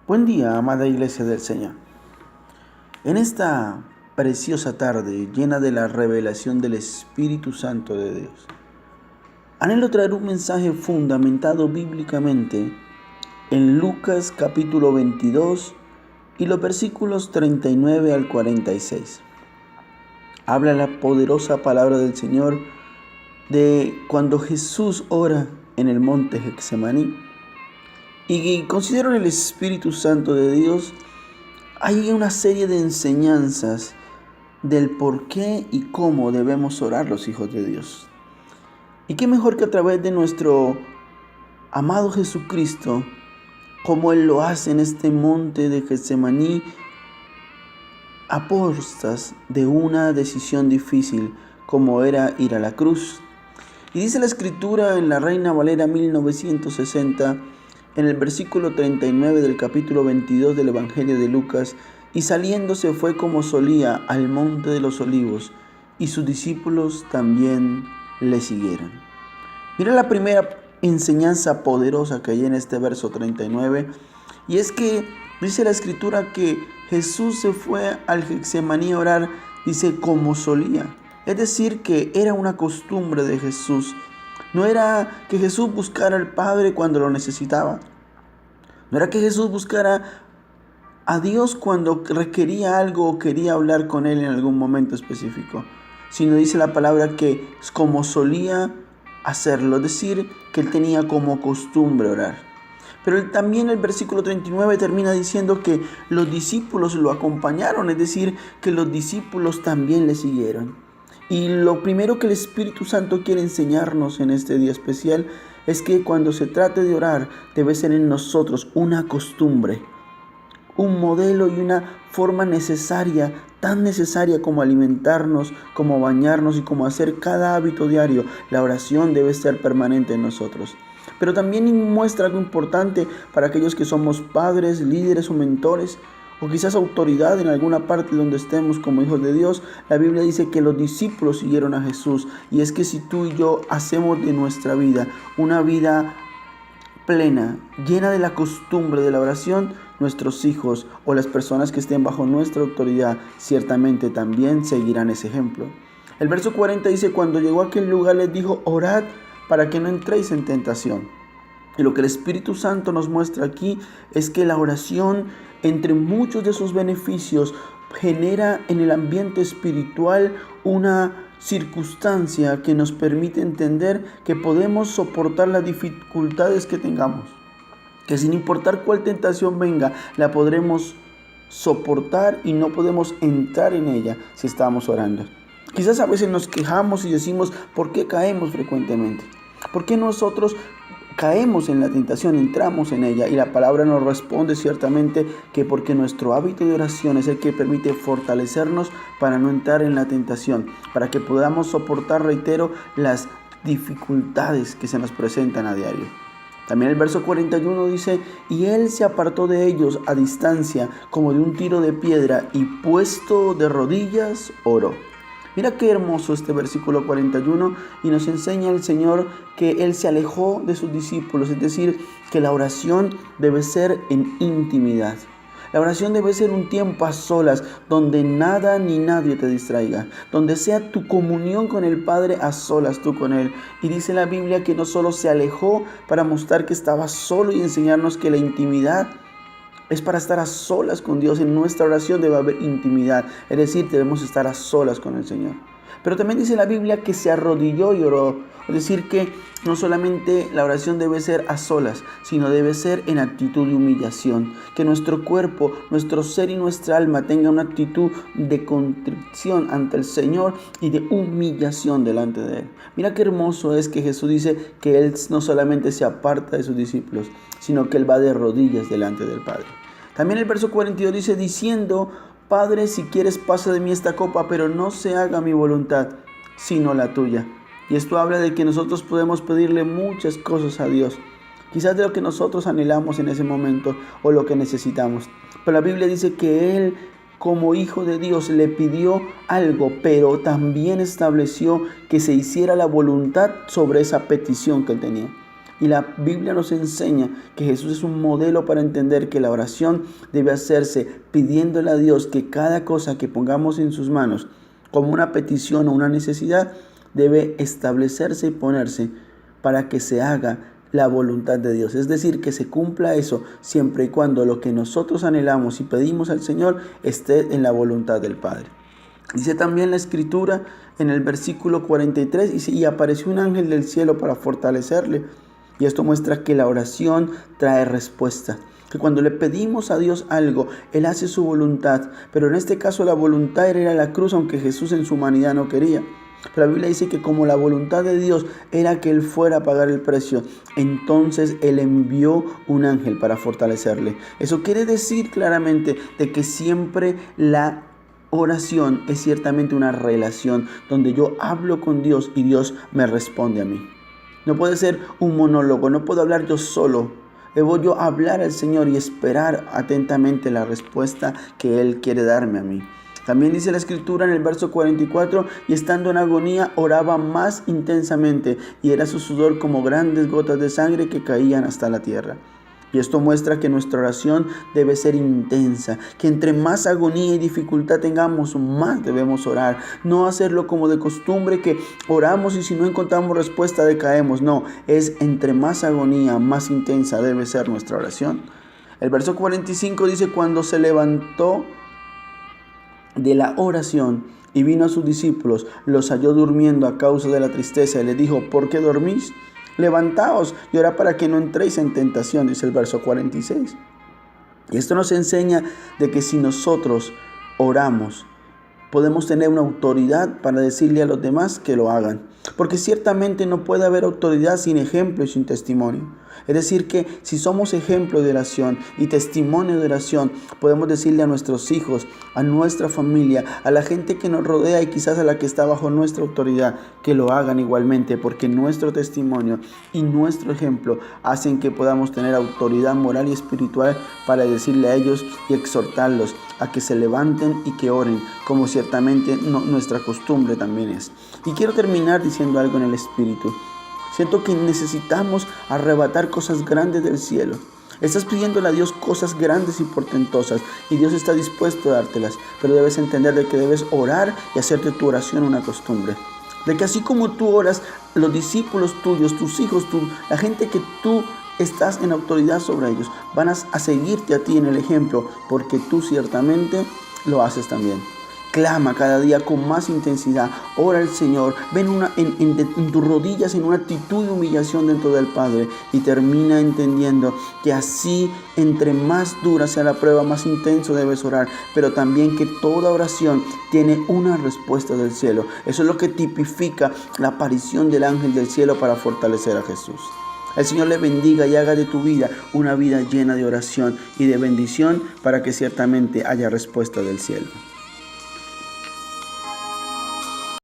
Buen día, amada Iglesia del Señor. En esta preciosa tarde llena de la revelación del Espíritu Santo de Dios, anhelo traer un mensaje fundamentado bíblicamente en Lucas capítulo 22 y los versículos 39 al 46. Habla la poderosa palabra del Señor de cuando Jesús ora en el monte Getsemaní. Y considero en el Espíritu Santo de Dios, hay una serie de enseñanzas del por qué y cómo debemos orar los hijos de Dios. Y qué mejor que a través de nuestro amado Jesucristo, como Él lo hace en este monte de Getsemaní, a postas de una decisión difícil como era ir a la cruz. Y dice la Escritura en la Reina Valera 1960, en el versículo 39 del capítulo 22 del Evangelio de Lucas: y saliendo se fue como solía al monte de los olivos, y sus discípulos también le siguieron. Mira la primera enseñanza poderosa que hay en este verso 39, y es que dice la Escritura que Jesús se fue al Getsemaní a orar, dice, como solía. Es decir, que era una costumbre de Jesús. No era que Jesús buscara al Padre cuando lo necesitaba. No era que Jesús buscara a Dios cuando requería algo o quería hablar con Él en algún momento específico. Sino dice la palabra que es como solía hacerlo. Es decir, que Él tenía como costumbre orar. Pero también el versículo 39 termina diciendo que los discípulos lo acompañaron. Es decir, que los discípulos también le siguieron. Y lo primero que el Espíritu Santo quiere enseñarnos en este día especial es que cuando se trate de orar debe ser en nosotros una costumbre, un modelo y una forma necesaria, tan necesaria como alimentarnos, como bañarnos y como hacer cada hábito diario. La oración debe ser permanente en nosotros. Pero también muestra algo importante para aquellos que somos padres, líderes o mentores, o quizás autoridad en alguna parte donde estemos como hijos de Dios. La Biblia dice que los discípulos siguieron a Jesús. Y es que si tú y yo hacemos de nuestra vida una vida plena, llena de la costumbre de la oración, nuestros hijos o las personas que estén bajo nuestra autoridad ciertamente también seguirán ese ejemplo. El verso 40 dice: cuando llegó a aquel lugar les dijo: orad para que no entréis en tentación. Y lo que el Espíritu Santo nos muestra aquí es que la oración, entre muchos de sus beneficios, genera en el ambiente espiritual una circunstancia que nos permite entender que podemos soportar las dificultades que tengamos, que sin importar cuál tentación venga, la podremos soportar y no podemos entrar en ella si estamos orando. Quizás a veces nos quejamos y decimos: ¿por qué caemos frecuentemente? ¿Por qué nosotros caemos en la tentación, entramos en ella? Y la palabra nos responde ciertamente que porque nuestro hábito de oración es el que permite fortalecernos para no entrar en la tentación, para que podamos soportar, reitero, las dificultades que se nos presentan a diario. También el verso 41 dice: y él se apartó de ellos a distancia como de un tiro de piedra, y puesto de rodillas oró. Mira qué hermoso este versículo 41, y nos enseña el Señor que Él se alejó de sus discípulos, es decir, que la oración debe ser en intimidad. La oración debe ser un tiempo a solas, donde nada ni nadie te distraiga, donde sea tu comunión con el Padre a solas tú con Él. Y dice la Biblia que no solo se alejó para mostrar que estaba solo y enseñarnos que la intimidad es para estar a solas con Dios. En nuestra oración debe haber intimidad, es decir, debemos estar a solas con el Señor. Pero también dice la Biblia que se arrodilló y oró. Es decir, que no solamente la oración debe ser a solas, sino debe ser en actitud de humillación. Que nuestro cuerpo, nuestro ser y nuestra alma tengan una actitud de contrición ante el Señor y de humillación delante de Él. Mira qué hermoso es que Jesús dice que Él no solamente se aparta de sus discípulos, sino que Él va de rodillas delante del Padre. También el verso 42 dice: diciendo: Padre, si quieres, pasa de mí esta copa, pero no se haga mi voluntad, sino la tuya. Y esto habla de que nosotros podemos pedirle muchas cosas a Dios, quizás de lo que nosotros anhelamos en ese momento o lo que necesitamos. Pero la Biblia dice que Él, como hijo de Dios, le pidió algo, pero también estableció que se hiciera la voluntad sobre esa petición que Él tenía. Y la Biblia nos enseña que Jesús es un modelo para entender que la oración debe hacerse pidiéndole a Dios que cada cosa que pongamos en sus manos como una petición o una necesidad debe establecerse y ponerse para que se haga la voluntad de Dios. Es decir, que se cumpla eso siempre y cuando lo que nosotros anhelamos y pedimos al Señor esté en la voluntad del Padre. Dice también la Escritura en el versículo 43, dice, y apareció un ángel del cielo para fortalecerle. Y esto muestra que la oración trae respuesta. Que cuando le pedimos a Dios algo, Él hace su voluntad. Pero en este caso la voluntad era la cruz, aunque Jesús en su humanidad no quería. Pero la Biblia dice que como la voluntad de Dios era que Él fuera a pagar el precio, entonces Él envió un ángel para fortalecerle. Eso quiere decir claramente de que siempre la oración es ciertamente una relación donde yo hablo con Dios y Dios me responde a mí. No puede ser un monólogo, no puedo hablar yo solo. Debo yo hablar al Señor y esperar atentamente la respuesta que Él quiere darme a mí. También dice la Escritura en el verso 44, y estando en agonía oraba más intensamente, y era su sudor como grandes gotas de sangre que caían hasta la tierra. Y esto muestra que nuestra oración debe ser intensa, que entre más agonía y dificultad tengamos, más debemos orar. No hacerlo como de costumbre que oramos y si no encontramos respuesta decaemos. No, es entre más agonía, más intensa debe ser nuestra oración. El verso 45 dice, cuando se levantó de la oración y vino a sus discípulos, los halló durmiendo a causa de la tristeza y les dijo, ¿por qué dormís? Levantaos y orad para que no entréis en tentación, dice el verso 46. Y esto nos enseña de que si nosotros oramos, podemos tener una autoridad para decirle a los demás que lo hagan. Porque ciertamente no puede haber autoridad sin ejemplo y sin testimonio. Es decir, que si somos ejemplo de oración y testimonio de oración, podemos decirle a nuestros hijos, a nuestra familia, a la gente que nos rodea y quizás a la que está bajo nuestra autoridad, que lo hagan igualmente, porque nuestro testimonio y nuestro ejemplo hacen que podamos tener autoridad moral y espiritual para decirle a ellos y exhortarlos a que se levanten y que oren, como ciertamente nuestra costumbre también es. Y quiero terminar diciendo algo en el Espíritu. Siento que necesitamos arrebatar cosas grandes del cielo. Estás pidiéndole a Dios cosas grandes y portentosas y Dios está dispuesto a dártelas, pero debes entender de que debes orar y hacerte tu oración una costumbre. De que así como tú oras, los discípulos tuyos, tus hijos, la gente que tú estás en autoridad sobre ellos, van a seguirte a ti en el ejemplo, porque tú ciertamente lo haces también. Clama cada día con más intensidad, ora al Señor, ven en tus rodillas en una actitud de humillación dentro del Padre y termina entendiendo que así entre más dura sea la prueba, más intenso debes orar, pero también que toda oración tiene una respuesta del cielo. Eso es lo que tipifica la aparición del ángel del cielo para fortalecer a Jesús. El Señor le bendiga y haga de tu vida una vida llena de oración y de bendición para que ciertamente haya respuesta del cielo.